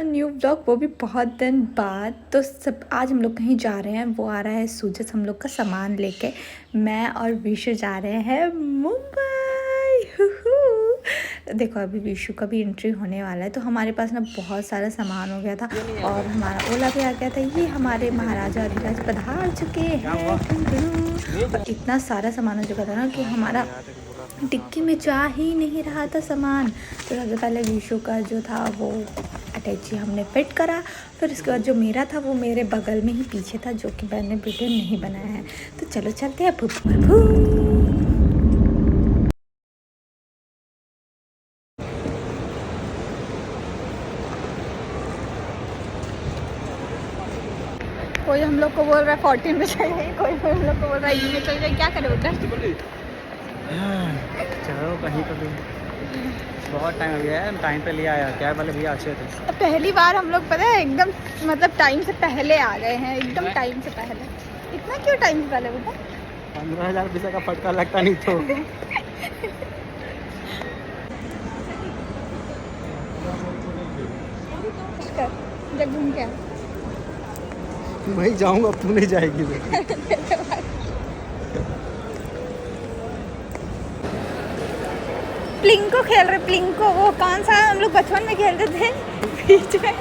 New blog, वो भी बहुत दिन बाद। तो सब आज हम लोग कहीं जा रहे हैं, वो आ रहा है सूजस हम लोग का सामान लेके। मैं और विशु जा रहे हैं मुंबई। देखो अभी विशु का भी एंट्री होने वाला है, तो हमारे पास ना बहुत सारा सामान हो गया था और हमारा ओला भी आ गया था। ये हमारे महाराजा अधिराज पधार चुके हैं और इतना सारा सामान हो चुका था ना कि हमारा टिक्की में जा ही नहीं रहा था सामान। तो सबसे पहले विशु का जो था वो अटैची हमने फिट करा, फिर उसके बाद जो मेरा था वो मेरे बगल में ही पीछे था, जो कि मैंने वीडियो नहीं बनाया है। तो चलो चलते हैं। कोई हम लोग को बोल रहा है 14 में चल जाइए, कोई हम लोग को बोल रहा है ये में चल जाइए। क्या करें उधर? चलो कहीं तो भी बहुत टाइम हो गया है, टाइम पे ले आया। कैब वाले भैया अच्छे थे। पहली बार हम लोग पता है एकदम मतलब टाइम से पहले आ गए हैं, एकदम टाइम से पहले। इतना क्यों टाइम से पहले बेटा? 15,000 पैसे का फटका लगता नहीं तो। जब घूम के मैं जाऊंगा, तू नहीं जाएगी। प्लिंको खेल रहे, प्लिंको। वो कौन सा हम लोग बचपन में खेलते थे बीच में।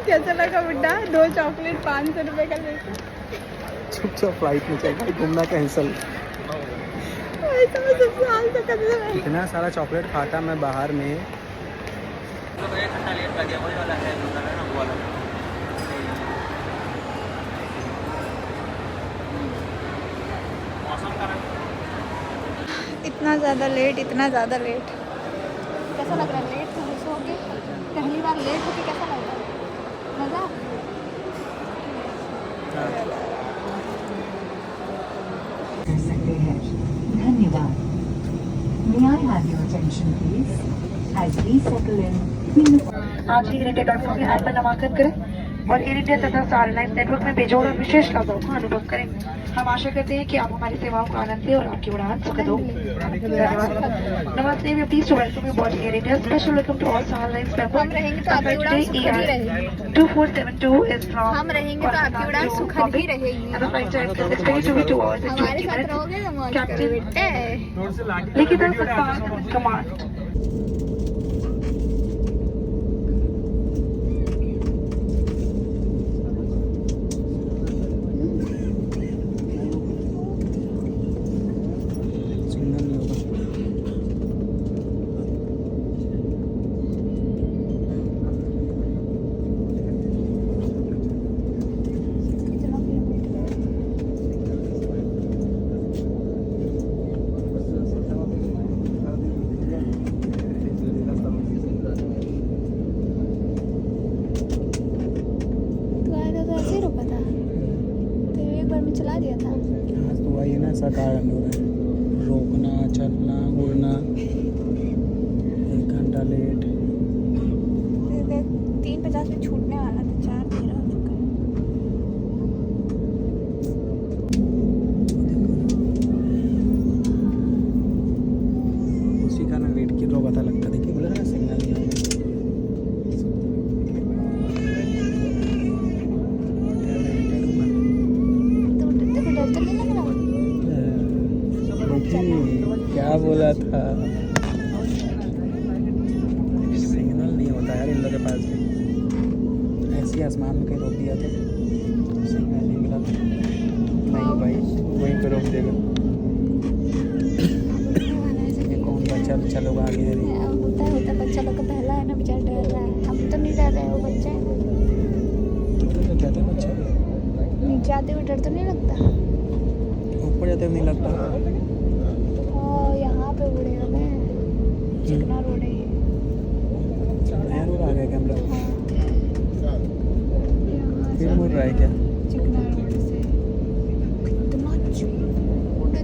कैसा लगा बुड्ढा? 2 चॉकलेट 500 रुपए का लेकर चुपचाप फ्लाइट में चल भाई, घूमना कैंसिल। इतना सारा चॉकलेट खाता मैं बाहर में। इतना ज़्यादा लेट, इतना ज़्यादा लेट। कैसा लग रहा है लेट हो के? पहली बार लेट होके कैसा लग रहा है? मज़ा? कर सकते हैं। धन्यवाद। May I have your attention please? As we settle in. आज ही irritated.com के ऐप पर नामांकन करें और एयर इंडिया तथा स्टार अलायंस नेटवर्क में बेजोड़ और विशेष लाभों का अनुभव करें। हम आशा करते हैं कि आप हमारी सेवाओं का आनंद लें और आपकी उड़ान सुखद हो। धन्यवाद। नमस्ते, we are pleased to welcome you aboard Air India. Special welcome to all Star Alliance members. हम रहेंगे तो आपकी उड़ान सुखद ही रहेगी। 2472 is from हम रहेंगे तो आपकी उड़ान सुखद ही रहेगी। and the flight time is expected to be 2 hours and हमारे 20 साथ minutes. रहोगे तो मौज करोगे बेटे। लिखित सत्कार कमांड। चला दिया था। तो वही ना सकार रोकना, चलना, उड़ना। 1 घंटा लेट। 3:50 में छूटने वाला था, 4:13 हो चुका है। उसी का ना वेट की पता लगता। देखिए बोला ना सिग्नल नहीं आया। क्या बोला था? सिग्नल नहीं होता यार इन लोगों के पास भी। ऐसे ही आसमान में कहीं रोक दिया था, सिग्नल नहीं मिला था। नहीं भाई, वहीं पे रोक देगा। ये कौन बच्चा बच्चा लोग आगे दे रही है? होता बच्चा लोग का पहला है ना, बेचारा डर रहा है। हम तो नहीं डर रहे, वो बच्चा है। तो कहते हैं बच्चा नीचे आते हुए डर तो नहीं लगता? ऊपर जाते हुए नहीं लगता। यहाँ पे उड़ेगा मैं, चिकना रोड है ये। नया रोड आ गया क्या हम लोग? फिर मुड़ रहा है क्या? चिकना रोड से इतना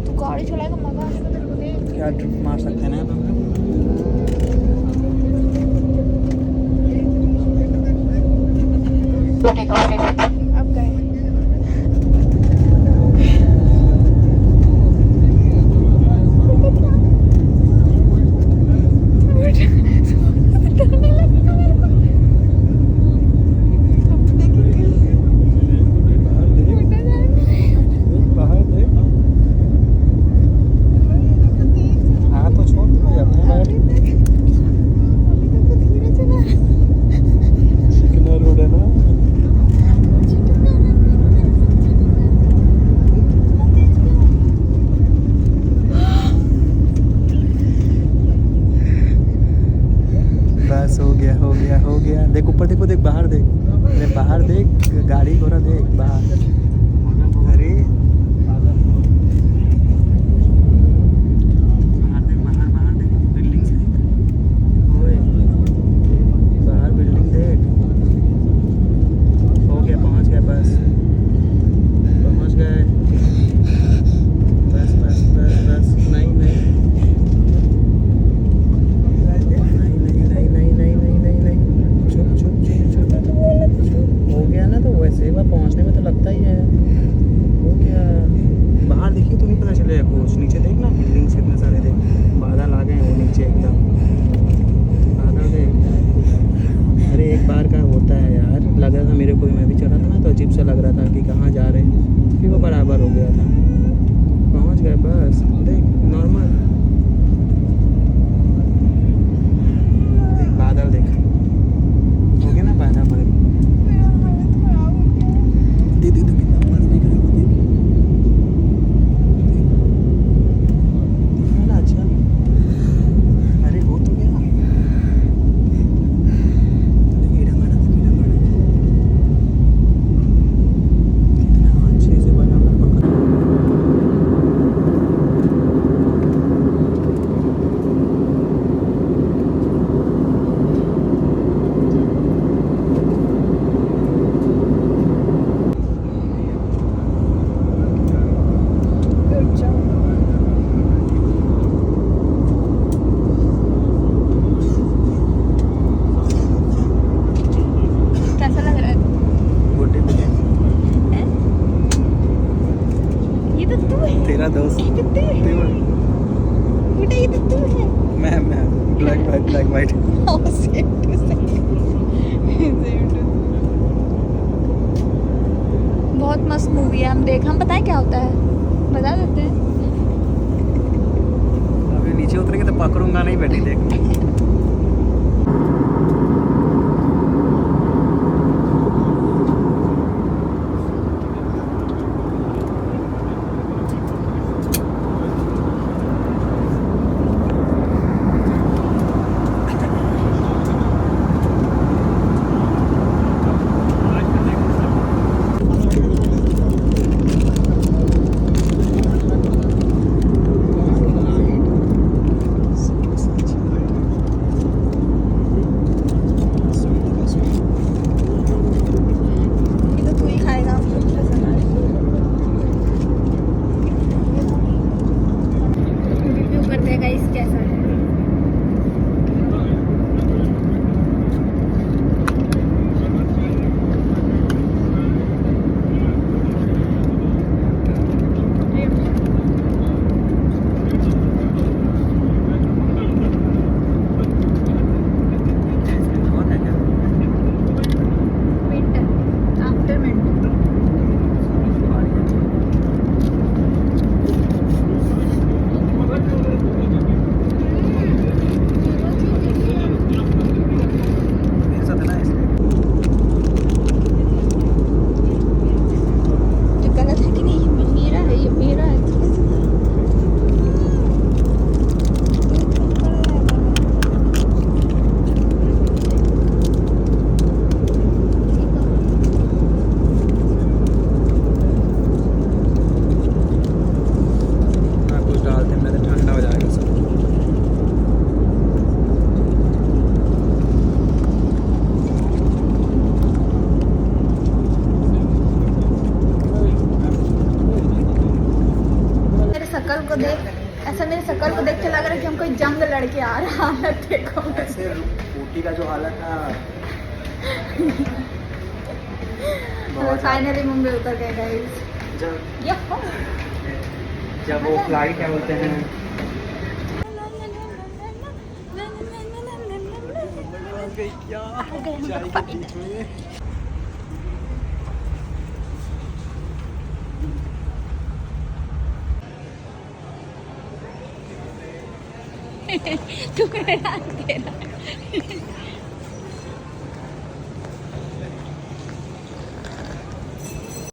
तू गाड़ी चलाएगा, मजा आने का तेरे को देख। क्या ट्रिप मार सकते हैं ना अपन। अब गए बाहर देख, हाँ तो छोड़ दो अपने बैठ। कितना रोड है ना। बस हो गया हो गया हो गया। देख ऊपर देखो, देख बाहर देख, अरे बाहर देख, गाड़ी घोड़ा देख बाहर। अरे बाहर देख, बाहर बाहर देख, बिल्डिंग देख, ओए बाहर बिल्डिंग देख। हो गया, पहुंच गया, बस पहुंच गए। बस बस बस बस, नहीं नहीं चुप चुप चुप चुप चुप। हो गया ना, तो वैसे ही बार पहुंचने में तो लगता ही है। हो गया, बाहर देखिए तो नहीं पता चलेगा कुछ। नीचे देख ना, बिल्डिंग्स कितने सारे देख, बादल आ गए हैं वो नीचे एकदम, बादल देख। अरे एक बार का होता है यार, लग रहा था मेरे को, मैं भी चला था ना तो अजीब सा लग रहा था कि कहाँ जा रहे हैं, फिर वो बराबर हो गया था। पहुंच गए बस, देख नॉर्मल देख, बादल देख, हो गया ना बादल पर। दीदी तो कितना मस्त दिख रहा है, दिख रहा ना। अच्छा अरे हो तो गया, देखिए डंगाना, देखिए डंगाना कितना अच्छे से बना हुआ पकड़। कैसा लग रहा है? गुड्डे पे हैं? ये तो तू है। तेरा दोस्त ये तो तू है। बेटा ये तो तू है। मैं black white black white. Oh, same to same. Same to- बहुत मस्त मूवी है। हम पता है क्या होता है, बता देते हैं। अभी नीचे उतरेंगे तो पकड़ूंगा नहीं बेटी, देख। देख के लग रहा है कि हम कोई जंग लड़के आ रहा है। हालत देखो ऐसे ऊटी का जो हालत था फाइनली मुंबई उतर गए गाइस। जब वो फ्लाइट क्या बोलते हैं तू मेरा दे रहा